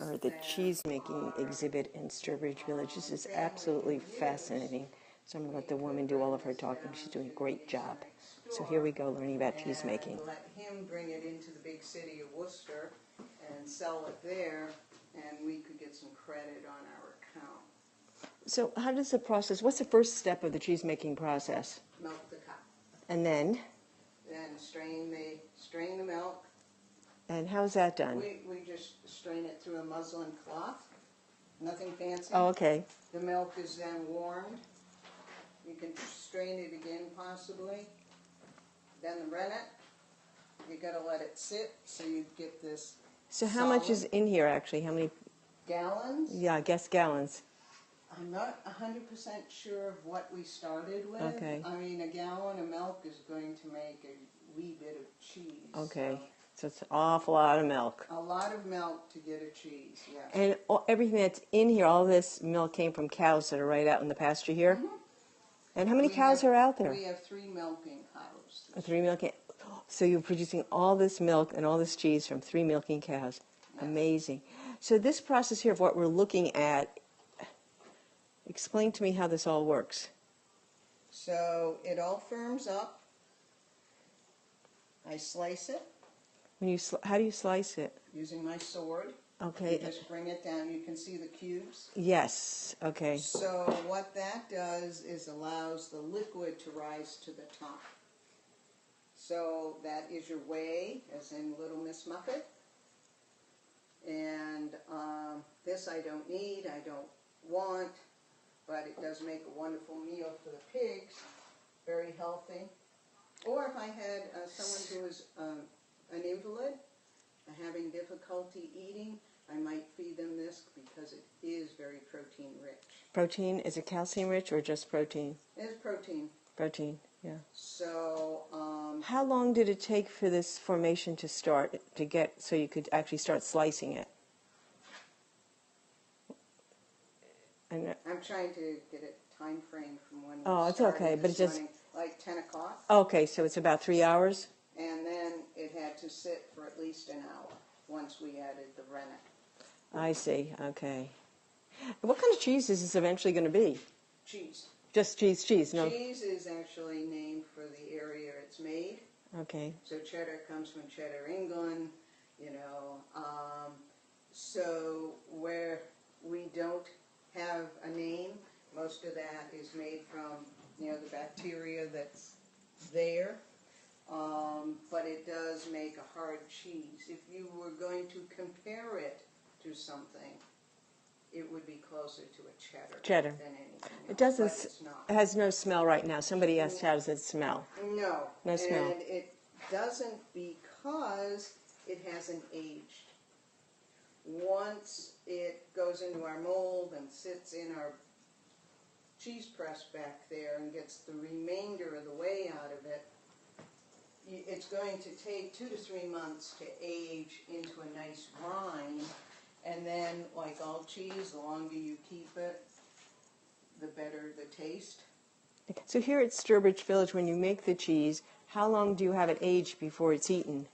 for the cheese-making exhibit in Sturbridge Village. This is absolutely fascinating. So I'm going to let the woman do all of her talking. She's doing a great job. So here we go, learning about cheese making. Let him bring it into the big city of Worcester and sell it there, and we could get some credit on our account. So how does the process, what's the first step of the cheese-making process? Milk the cow. And then? Then strain the milk. And how is that done? We just strain it through a muslin cloth. Nothing fancy. Oh, okay. The milk is then warmed. You can strain it again possibly. Then rennet. You got to let it sit so you get this. So how much is in here actually? How many? Gallons? Yeah, I guess gallons. I'm not 100% sure of what we started with. Okay. I mean, a gallon of milk is going to make a wee bit of cheese. Okay. So it's an awful lot of milk. A lot of milk to get a cheese, yes. And everything that's in here, all this milk came from cows that are right out in the pasture here? Mm-hmm. And how many cows are out there? We have 3 milking cows. 3 milking. So you're producing all this milk and all this cheese from 3 milking cows. Yes. Amazing. So this process here of what we're looking at, explain to me how this all works. So it all firms up. I slice it. When you how do you slice it? Using my sword. Okay. You just bring it down. You can see the cubes. Yes. Okay. So what that does is allows the liquid to rise to the top. So that is your whey, as in Little Miss Muffet. And this I don't need, I don't want, but it does make a wonderful meal for the pigs. Very healthy. Or if I had someone who is an invalid, having difficulty eating, I might feed them this because it is very protein rich. Protein, is it calcium rich or just protein? It's protein. Protein, yeah. So, how long did it take for this formation to start, to get, so you could actually start slicing it? I'm trying to get a time frame from when we it's okay, but it's just morning, like 10 o'clock. Okay, so it's about 3 hours? And then it had to sit for at least an hour once we added the rennet. I see, okay. What kind of cheese is this eventually going to be? Cheese. Just cheese, no? Cheese is actually named for the area it's made. Okay. So cheddar comes from Cheddar, England, you know. So where we don't have a name, most of that is made from, you know, the bacteria that's there. But it does make a hard cheese. If you were going to compare it to something, it would be closer to a cheddar than anything else. It doesn't. But it's not. It has no smell right now. Somebody asked, how does it smell? No. No smell. And it doesn't because it hasn't aged. Once it goes into our mold and sits in our cheese press back there and gets the remainder of the whey out of it, it's going to take 2 to 3 months to age into a nice rind. And then, like all cheese, the longer you keep it, the better the taste. So here at Sturbridge Village, when you make the cheese, how long do you have it aged before it's eaten?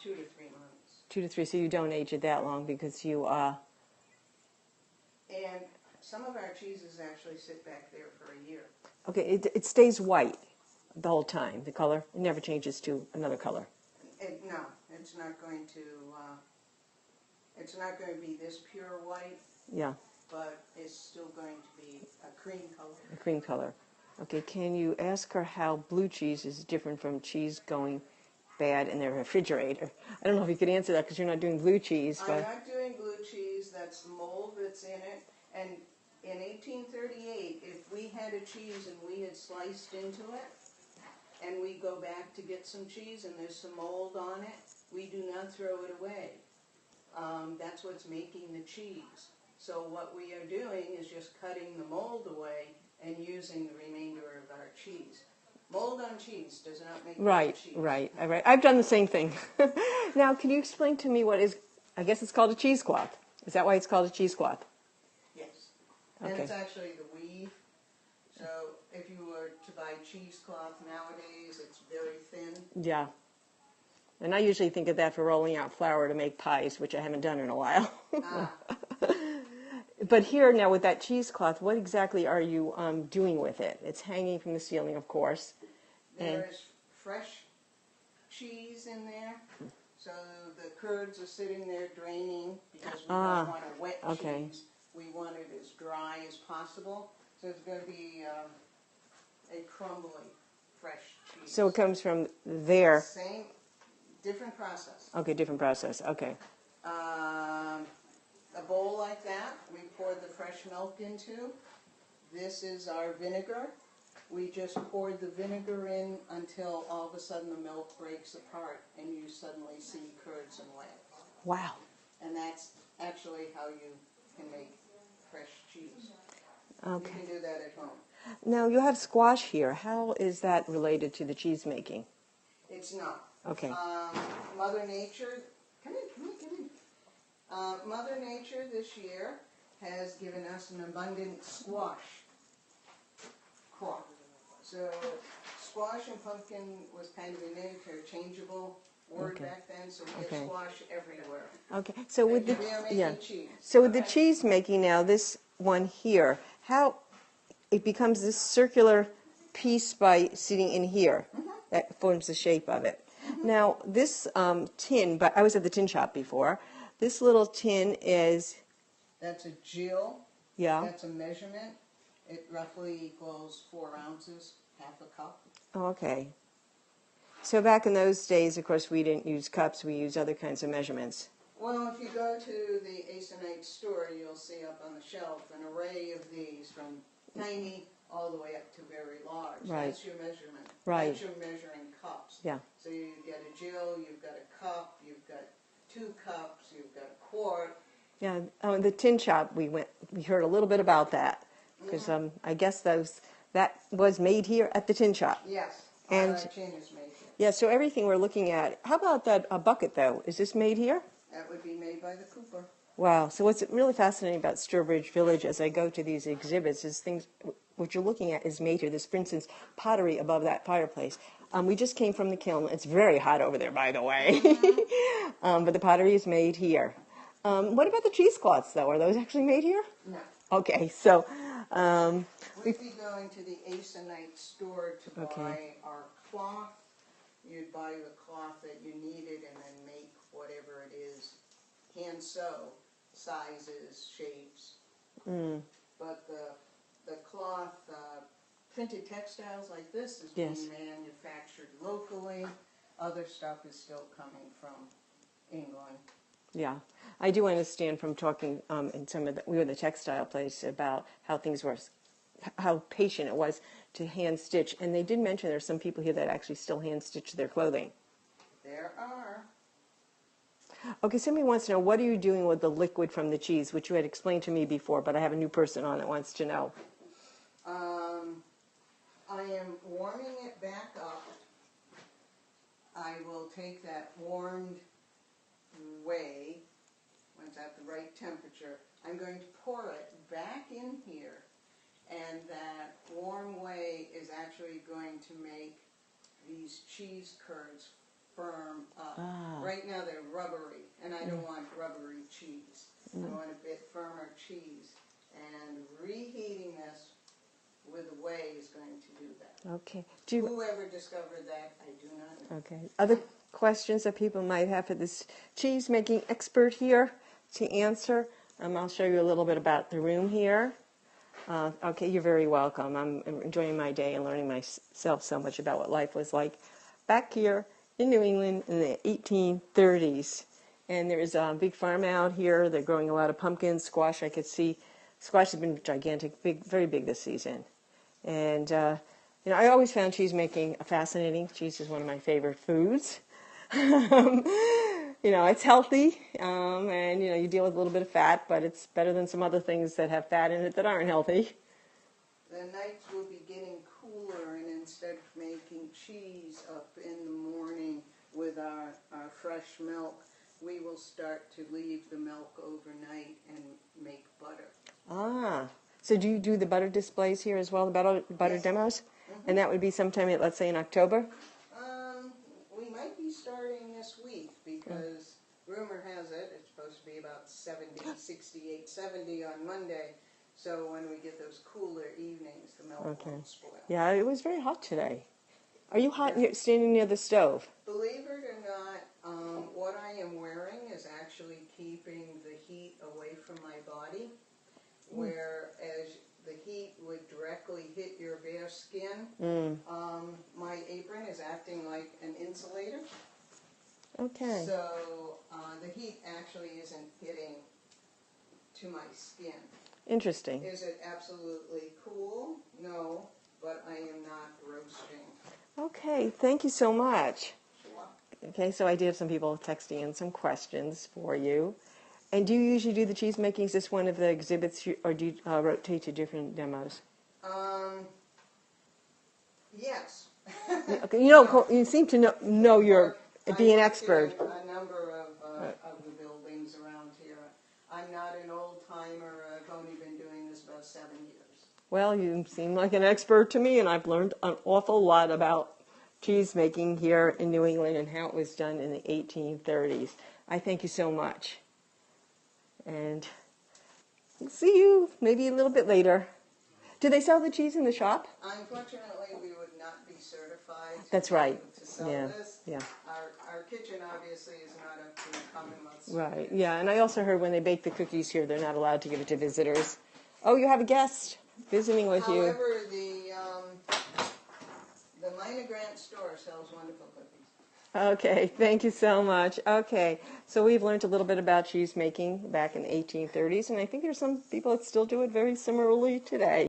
2 to 3 months. 2 to 3, so you don't age it that long because you... And some of our cheeses actually sit back there for a year. Okay, it stays white the whole time, the color? It never changes to another color? No, it's not going to... it's not going to be this pure white. Yeah. But it's still going to be a cream color. A cream color. Okay, can you ask her how blue cheese is different from cheese going bad in the refrigerator? I don't know if you could answer that because you're not doing blue cheese. But I'm not doing blue cheese. That's the mold that's in it. And in 1838, if we had a cheese and we had sliced into it, and we go back to get some cheese and there's some mold on it, we do not throw it away. That's what's making the cheese. So what we are doing is just cutting the mold away and using the remainder of our cheese. Mold on cheese does not make cheese. Right. I've done the same thing. Now, can you explain to me what is, I guess it's called a cheesecloth. Is that why it's called a cheesecloth? Yes. Okay. And it's actually the weave. So if you were to buy cheesecloth nowadays, it's very thin. Yeah. And I usually think of that for rolling out flour to make pies, which I haven't done in a while. Ah, But here now with that cheesecloth, what exactly are you doing with it? It's hanging from the ceiling, of course. And there is fresh cheese in there, so the curds are sitting there draining because we don't want a wet okay. cheese. We want it as dry as possible, so it's going to be a crumbly, fresh cheese. so it comes from there. Same, different process. Okay, different process. Okay. A bowl like that, we pour the fresh milk into. This is our vinegar. We just poured the vinegar in until all of a sudden the milk breaks apart and you suddenly see curds and whey. Wow. And that's actually how you can make fresh cheese. Okay. You can do that at home. Now you have squash here. How is that related to the cheese making? It's not. Okay. Mother Nature, come in. Mother Nature this year has given us an abundant squash crop. So squash and pumpkin was kind of an interchangeable word back then, so we get squash everywhere. Okay. So with the We are making cheese. So with the cheese making now, this one here, how it becomes this circular piece by sitting in here that forms the shape of it. Now this tin, but I was at the tin shop before. This little tin is That's a gill. yeah. That's a measurement. It roughly equals 4 ounces, half a cup. Oh, okay. So back in those days, of course, we didn't use cups. We used other kinds of measurements. Well, if you go to the Asonite store, you'll see up on the shelf an array of these from tiny all the way up to very large. Right. That's your measurement. Right. That's your measuring cups. Yeah. So you get a gill, you've got a cup, you've got 2 cups, you've got a quart. Yeah. Oh, the tin shop, we heard a little bit about that because I guess that was made here at the tin shop. Yes. And- All our tin is made here. Yeah. So everything we're looking at. How about that bucket though? Is this made here? That would be made by the cooper. Wow. So what's really fascinating about Sturbridge Village as I go to these exhibits is things, what you're looking at is made here. There's, for instance, pottery above that fireplace. We just came from the kiln. It's very hot over there, by the way. But the pottery is made here. What about the cheesecloths, though? Are those actually made here? No. Okay, so... We'd be going to the Asonite store to buy our cloth. You'd buy the cloth that you needed and then make whatever it is, hand sew, sizes, shapes. But the cloth, printed textiles like this is being manufactured locally. Other stuff is still coming from England. Yeah, I do understand from talking in some of we were in the textile place about how things were, how patient it was to hand stitch, and they did mention there's some people here that actually still hand stitch their clothing. There are. Okay, somebody wants to know, what are you doing with the liquid from the cheese, which you had explained to me before, but I have a new person on that wants to know. I am warming it back up. I will take that warmed whey, when it's at the right temperature, I'm going to pour it back in here, and that warm whey is actually going to make these cheese curds firm up. Right now they're rubbery, and I don't want rubbery cheese. I want a bit firmer cheese, and reheating this with the whey is going to do that. Okay. Whoever discovered that, I do not know. Okay. Other questions that people might have for this cheese making expert here to answer? I'll show you a little bit about the room here. Okay, you're very welcome. I'm enjoying my day and learning myself so much about what life was like back here in New England in the 1830s. And there is a big farm out here. They're growing a lot of pumpkins, squash. I could see squash has been gigantic, big, very big this season. And I always found cheese making fascinating. Cheese is one of my favorite foods. It's healthy, and you deal with a little bit of fat, but it's better than some other things that have fat in it that aren't healthy. The nights will be getting cooler, and instead of making cheese up in the morning with our fresh milk, we will start to leave the milk overnight and make butter. So do you do the butter displays here as well, the butter demos? And that would be sometime, let's say, in October? We might be starting this 68, 70 on Monday. So when we get those cooler evenings, the milk Okay. won't spoil. Yeah, it was very hot today. Are you hot standing near the stove? Believe it or not, what I am wearing is actually keeping the heat away from my body, whereas the heat would directly hit your bare skin. My apron is acting like an insulator. Okay. So the heat actually isn't hitting to my skin. Interesting. Is it absolutely cool? No, but I am not roasting. Okay, thank you so much. Sure. Okay, so I did have some people texting in some questions for you. And do you usually do the cheese making? Is this one of the exhibits, or do you rotate to different demos? Yes. Okay, you seem to know your be an expert. I've worked in a number of the buildings around here. I'm not an old timer. I've only been doing this about 7 years. Well, you seem like an expert to me, and I've learned an awful lot about cheese making here in New England and how it was done in the 1830s. I thank you so much. And see you maybe a little bit later. Do they sell the cheese in the shop? Unfortunately, we would not be certified That's right. to sell Yeah. this. Yeah. Our kitchen obviously is not up to the Commonwealth's Right. Yeah, and I also heard when they bake the cookies here, they're not allowed to give it to visitors. Oh, you have a guest visiting with you. However, the Minor Grant store sells wonderful cookies. Okay, thank you so much. Okay, so we've learned a little bit about cheese making back in the 1830s, and I think there's some people that still do it very similarly today.